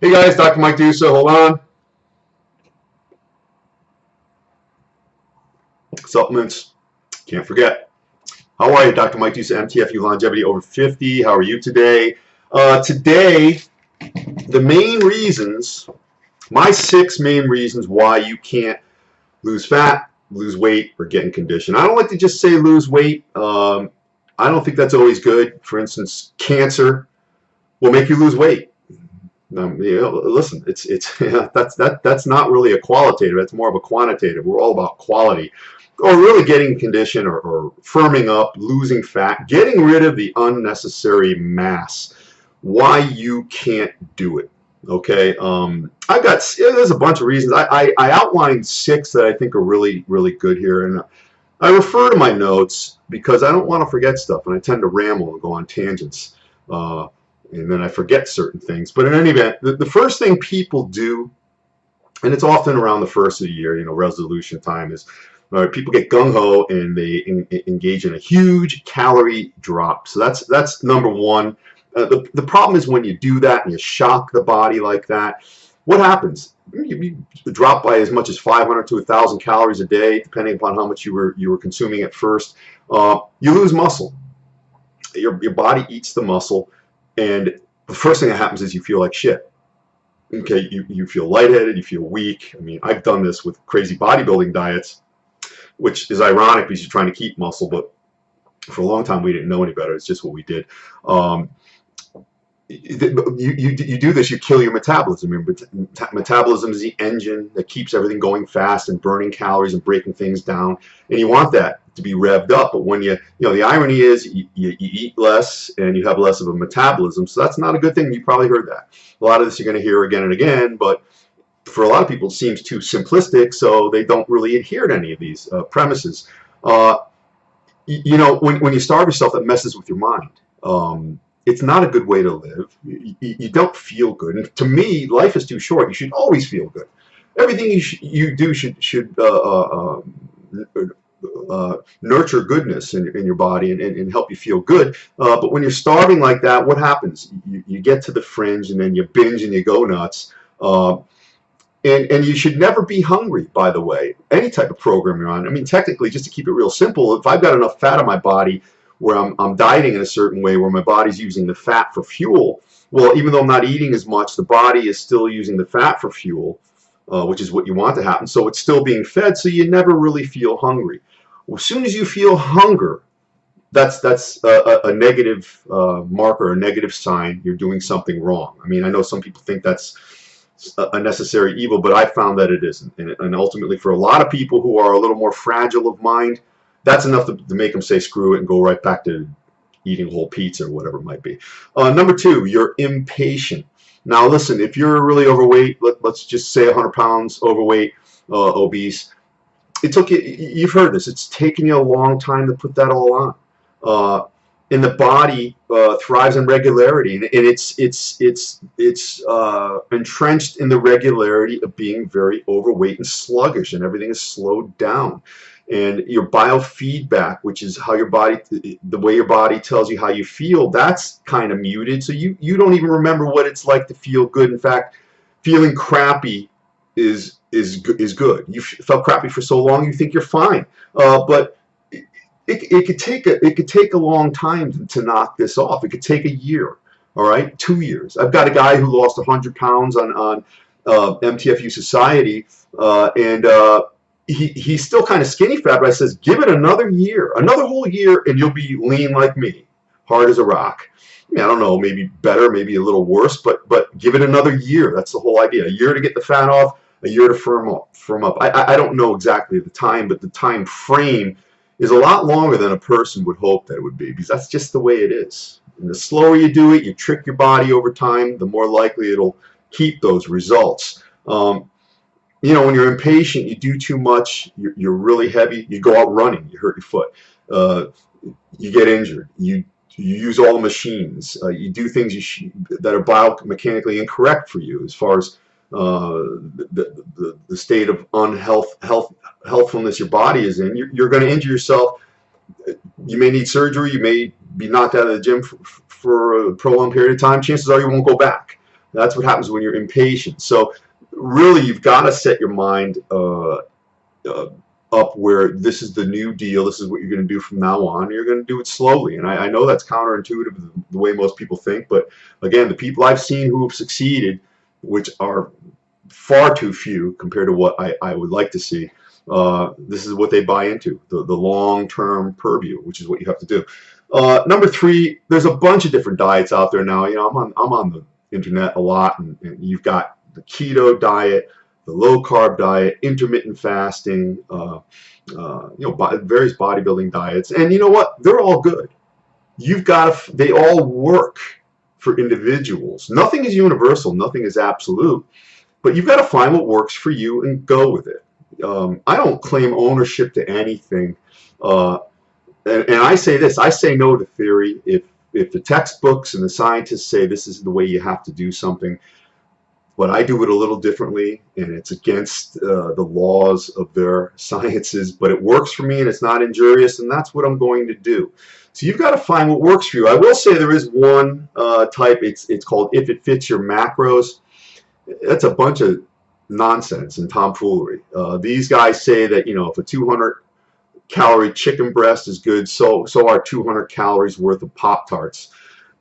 Hey guys, Dr. Mike Dusa, hold on. Supplements, can't forget. How are you, Dr. Mike Dusa, MTFU Longevity over 50? How are you today? Today, the main reasons, my 6 main reasons why you can't lose fat, lose weight, or get in condition. I don't like to just say lose weight. I don't think that's always good. For instance, cancer will make you lose weight. Listen, that's not really a qualitative. That's more of a quantitative. We're all about quality, or really getting in condition, or firming up, losing fat, getting rid of the unnecessary mass. Why you can't do it? Okay, there's a bunch of reasons. I outlined 6 that I think are really good here, and I refer to my notes because I don't want to forget stuff, and I tend to ramble and go on tangents. And then I forget certain things. But in any event, the first thing people do, and it's often around the first of the year, resolution time, is people get gung-ho and they engage in a huge calorie drop. So that's number one. The problem is when you do that and you shock the body like that, what happens? You drop by as much as 500 to 1,000 calories a day, depending upon how much you were consuming at first. You lose muscle. Your body eats the muscle. And the first thing that happens is you feel like shit. Okay, you feel lightheaded, you feel weak. I mean, I've done this with crazy bodybuilding diets, which is ironic because you're trying to keep muscle, but for a long time we didn't know any better. It's just what we did. You do this, you kill your metabolism. Your metabolism is the engine that keeps everything going fast and burning calories and breaking things down, and you want that to be revved up. But when the irony is you eat less and you have less of a metabolism, so that's not a good thing. You probably heard that. A lot of this you're going to hear again and again, but for a lot of people it seems too simplistic, so they don't really adhere to any of these premises. When you starve yourself, that messes with your mind. It's not a good way to live. You don't feel good. And to me, life is too short. You should always feel good. Everything you do should nurture goodness in your body and help you feel good. But when you're starving like that, what happens? You get to the fringe and then you binge and you go nuts. And you should never be hungry, by the way, any type of program you're on. I mean, technically, just to keep it real simple, if I've got enough fat in my body where I'm dieting in a certain way, where my body's using the fat for fuel, well, even though I'm not eating as much, the body is still using the fat for fuel, which is what you want to happen. So it's still being fed, so you never really feel hungry. Well, as soon as you feel hunger, that's a negative marker, a negative sign you're doing something wrong. I mean, I know some people think that's a necessary evil, but I found that it isn't. And ultimately, for a lot of people who are a little more fragile of mind, that's enough to make them say screw it and go right back to eating whole pizza or whatever it might be. Number 2, you're impatient. Now listen, if you're really overweight, let's just say 100 pounds overweight, obese, it took you, you've heard this, it's taken you a long time to put that all on. And the body thrives on regularity, and it's entrenched in the regularity of being very overweight and sluggish, and everything is slowed down. And your biofeedback, which is how your body, the way your body tells you how you feel, that's kind of muted. So you don't even remember what it's like to feel good. In fact, feeling crappy is good. You felt crappy for so long, you think you're fine. But it could take a long time to knock this off. It could take a year, all right, 2 years. I've got a guy who lost 100 pounds on MTFU Society, and he's still kind of skinny fat, but I says, give it another year, another whole year, and you'll be lean like me, hard as a rock. I mean, I don't know, maybe better, maybe a little worse, but give it another year. That's the whole idea. A year to get the fat off, a year to firm up. I don't know exactly the time, but the time frame is a lot longer than a person would hope that it would be, because that's just the way it is. And the slower you do it, you trick your body over time, the more likely it'll keep those results. When you're impatient, you do too much, you're really heavy, you go out running, you hurt your foot, you get injured, you use all the machines, you do things that are biomechanically incorrect for you as far as the state of healthfulness your body is in. You're going to injure yourself. You may need surgery, you may be knocked out of the gym for a prolonged period of time. Chances are you won't go back. That's what happens when you're impatient. So really, you've got to set your mind up where this is the new deal. This is what you're going to do from now on. You're going to do it slowly. And I know that's counterintuitive the way most people think. But again, the people I've seen who have succeeded, which are far too few compared to what I would like to see, this is what they buy into, the long-term purview, which is what you have to do. Number 3, there's a bunch of different diets out there now. You know, I'm on the internet a lot, and you've got the keto diet, the low-carb diet, intermittent fasting, you know, various bodybuilding diets, and you know what? They're all good. You've got to, they all work for individuals. Nothing is universal. Nothing is absolute. But you've got to find what works for you and go with it. I don't claim ownership to anything. And I say this, I say no to theory. If the textbooks and the scientists say this is the way you have to do something, but I do it a little differently, and it's against the laws of their sciences, but it works for me and it's not injurious, and that's what I'm going to do. So you've got to find what works for you. I will say there is one type, it's called If It Fits Your Macros. That's a bunch of nonsense and tomfoolery. These guys say that, you know, if a 200-calorie chicken breast is good, so are 200 calories worth of Pop-Tarts.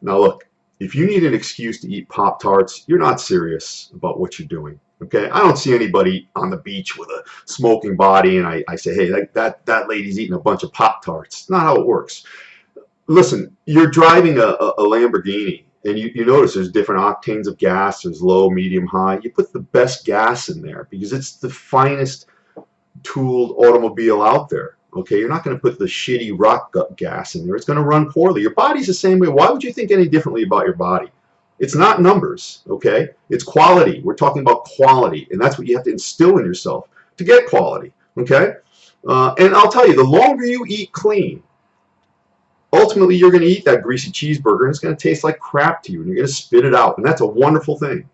Now look, if you need an excuse to eat Pop-Tarts, you're not serious about what you're doing. Okay, I don't see anybody on the beach with a smoking body and I say, hey, that lady's eating a bunch of Pop-Tarts. It's not how it works. Listen, you're driving a Lamborghini, and you notice there's different octanes of gas. There's low, medium, high. You put the best gas in there because it's the finest tooled automobile out there. Okay, you're not going to put the shitty rock gut gas in there. It's going to run poorly. Your body's the same way. Why would you think any differently about your body? It's not numbers, okay? It's quality. We're talking about quality, and that's what you have to instill in yourself to get quality, okay? And I'll tell you, the longer you eat clean, ultimately you're going to eat that greasy cheeseburger, and it's going to taste like crap to you, and you're going to spit it out, and that's a wonderful thing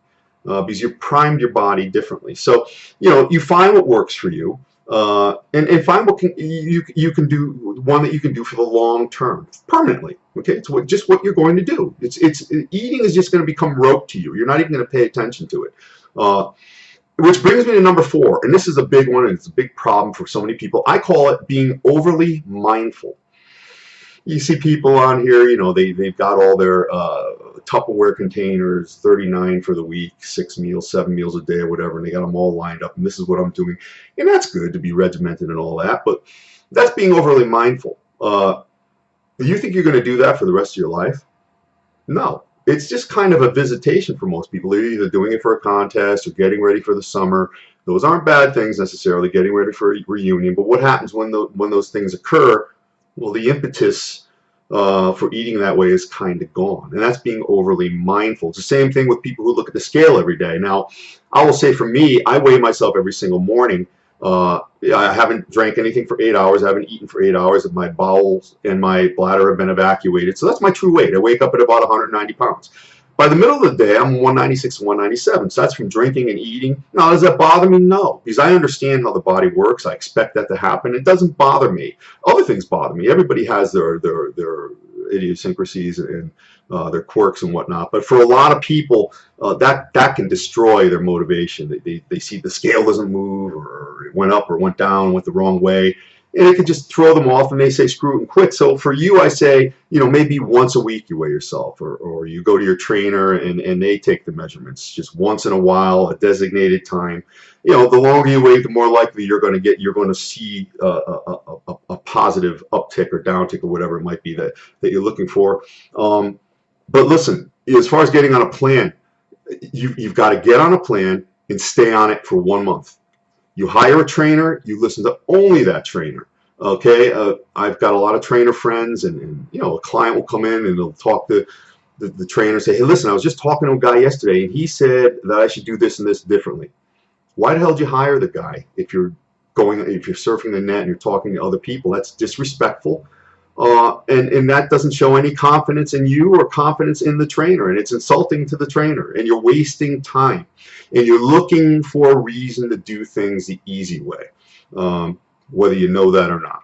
because you've primed your body differently. So, you know, you find what works for you. And find what you can do, one that you can do for the long term, permanently. Okay, it's just what you're going to do. Eating is just going to become rote to you. You're not even going to pay attention to it. Which brings me to number 4, and this is a big one, and it's a big problem for so many people. I call it being overly mindful. You see people on here, you know, they've got all their Tupperware containers, 39 for the week, 6 meals, 7 meals a day or whatever, and they got them all lined up, and this is what I'm doing. And that's good to be regimented and all that, but that's being overly mindful. Do you think you're going to do that for the rest of your life? No. It's just kind of a visitation for most people. They're either doing it for a contest or getting ready for the summer. Those aren't bad things necessarily, getting ready for a reunion, but what happens when those things occur? Well, the impetus for eating that way is kind of gone, and that's being overly mindful. It's the same thing with people who look at the scale every day. Now, I will say for me, I weigh myself every single morning. I haven't drank anything for 8 hours. I haven't eaten for 8 hours, and my bowels and my bladder have been evacuated. So that's my true weight. I wake up at about 190 pounds. By the middle of the day, I'm 196 and 197. So that's from drinking and eating. Now, does that bother me? No, because I understand how the body works. I expect that to happen. It doesn't bother me. Other things bother me. Everybody has their idiosyncrasies and their quirks and whatnot. But for a lot of people, that can destroy their motivation. They see the scale doesn't move, or it went up or went down, went the wrong way. And it could just throw them off, and they say screw it and quit. So for you, I say, you know, maybe once a week you weigh yourself, or you go to your trainer and they take the measurements just once in a while, a designated time. You know, the longer you wait, the more likely you're going to see a positive uptick or downtick or whatever it might be that you're looking for. But listen, as far as getting on a plan, you've got to get on a plan and stay on it for 1 month. You hire a trainer, you listen to only that trainer. Okay, I've got a lot of trainer friends, and you know, a client will come in and they'll talk to the trainer and say, hey, listen, I was just talking to a guy yesterday, and he said that I should do this and this differently. Why the hell did you hire the guy if you're surfing the net and you're talking to other people? That's disrespectful. And that doesn't show any confidence in you or confidence in the trainer, and it's insulting to the trainer, and you're wasting time, and you're looking for a reason to do things the easy way, whether you know that or not.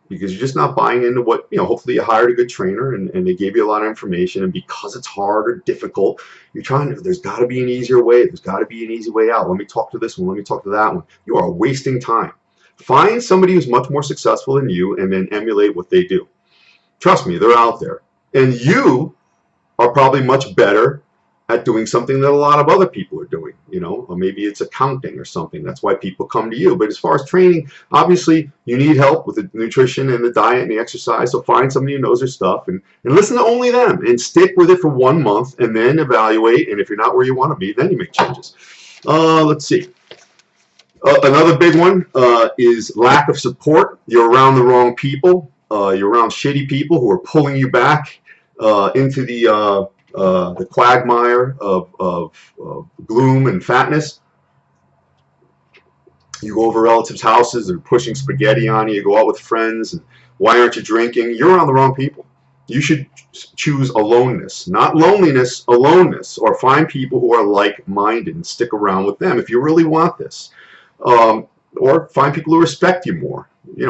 because you're just not buying into what, hopefully you hired a good trainer and they gave you a lot of information, and because it's hard or difficult, you're trying to, there's got to be an easier way. There's got to be an easy way out. Let me talk to this one. Let me talk to that one. You are wasting time. Find somebody who's much more successful than you and then emulate what they do. Trust me, they're out there. And you are probably much better at doing something that a lot of other people are doing, or maybe it's accounting or something. That's why people come to you. But as far as training, obviously you need help with the nutrition and the diet and the exercise. So find somebody who knows their stuff and listen to only them and stick with it for 1 month and then evaluate. And if you're not where you want to be, then you make changes. Let's see. Another big one is lack of support. You're around the wrong people. You're around shitty people who are pulling you back into the quagmire of gloom and fatness. You go over relatives' houses, they're pushing spaghetti on you. You go out with friends, and why aren't you drinking? You're around the wrong people. You should choose aloneness, not loneliness, aloneness, or find people who are like-minded and stick around with them if you really want this. Or find people who respect you more.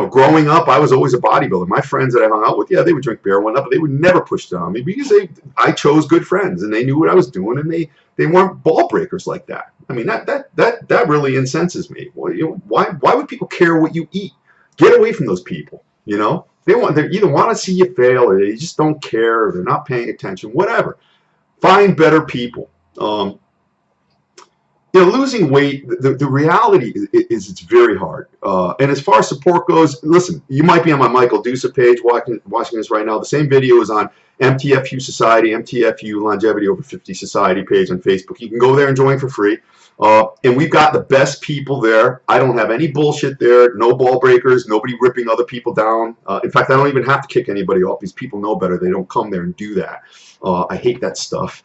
Growing up, I was always a bodybuilder. My friends that I hung out with, yeah, they would drink beer one up, but they would never push it on me because I chose good friends and they knew what I was doing, and they weren't ball breakers like that. I mean, that really incenses me. Well, why would people care what you eat? Get away from those people. They either want to see you fail, or they just don't care, or they're not paying attention. Whatever. Find better people. Losing weight, the reality is it's very hard. And as far as support goes, listen, you might be on my Michael Dusa page watching this right now. The same video is on MTFU Society, MTFU Longevity Over 50 Society page on Facebook. You can go there and join for free. And we've got the best people there. I don't have any bullshit there, no ball breakers, nobody ripping other people down. In fact, I don't even have to kick anybody off. These people know better. They don't come there and do that. I hate that stuff.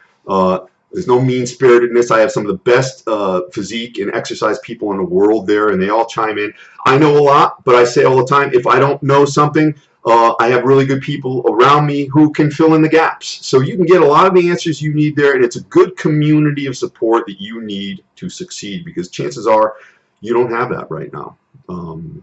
There's no mean-spiritedness. I have some of the best physique and exercise people in the world there, and they all chime in. I know a lot, but I say all the time, if I don't know something, I have really good people around me who can fill in the gaps. So you can get a lot of the answers you need there, and it's a good community of support that you need to succeed, because chances are you don't have that right now. And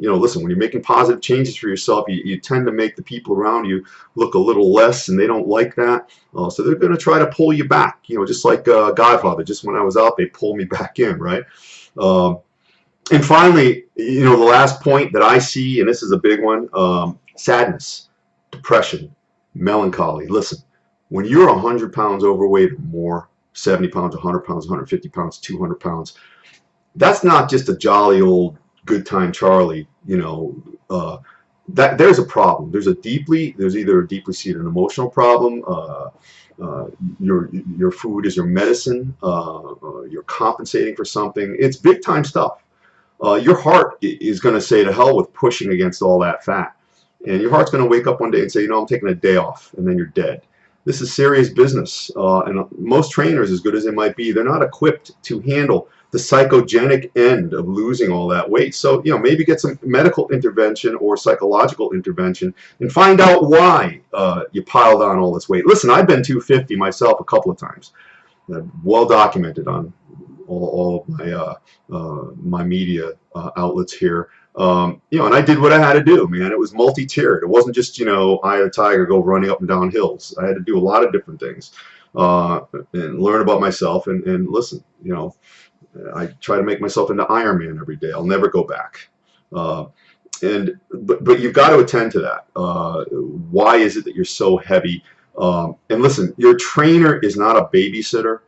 listen, when you're making positive changes for yourself, you tend to make the people around you look a little less, and they don't like that. So they're going to try to pull you back, just like Godfather. Just when I was out, they pulled me back in, right? And finally, the last point that I see, and this is a big one, sadness, depression, melancholy. Listen, when you're 100 pounds overweight or more, 70 pounds, 100 pounds, 150 pounds, 200 pounds, that's not just a jolly old good time Charlie, that there's a problem. There's either a deeply seated emotional problem. Your food is your medicine. You're compensating for something. It's big time stuff. Your heart is going to say to hell with pushing against all that fat, and your heart's going to wake up one day and say, I'm taking a day off, and then you're dead. This is serious business, and most trainers, as good as they might be, they're not equipped to handle the psychogenic end of losing all that weight. So, maybe get some medical intervention or psychological intervention and find out why you piled on all this weight. Listen, I've been 250 myself a couple of times. Well documented on all my media outlets here. And I did what I had to do, man. It was multi-tiered. It wasn't just, eye of the tiger, go running up and down hills. I had to do a lot of different things and learn about myself and listen, I try to make myself into Iron Man every day. I'll never go back. But you've got to attend to that. Why is it that you're so heavy? And listen, your trainer is not a babysitter.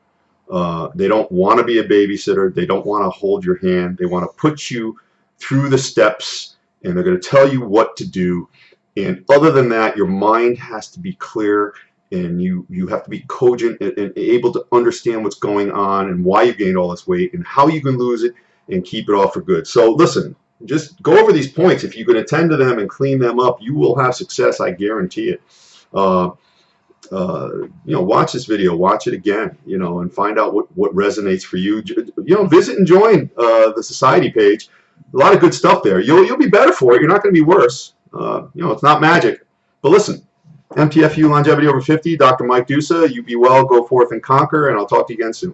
They don't want to be a babysitter. They don't want to hold your hand. They want to put you through the steps, and they're going to tell you what to do. And other than that, your mind has to be clear, and you have to be cogent and able to understand what's going on and why you gained all this weight and how you can lose it and keep it off for good. So listen, just go over these points. If you can attend to them and clean them up, you will have success. I guarantee it. Watch this video, watch it again, and find out what resonates for you. Visit and join the society page. A lot of good stuff there. You'll be better for it. You're not going to be worse. It's not magic. But listen, MTFU Longevity Over 50, Dr. Mike Dusa, you be well, go forth and conquer, and I'll talk to you again soon.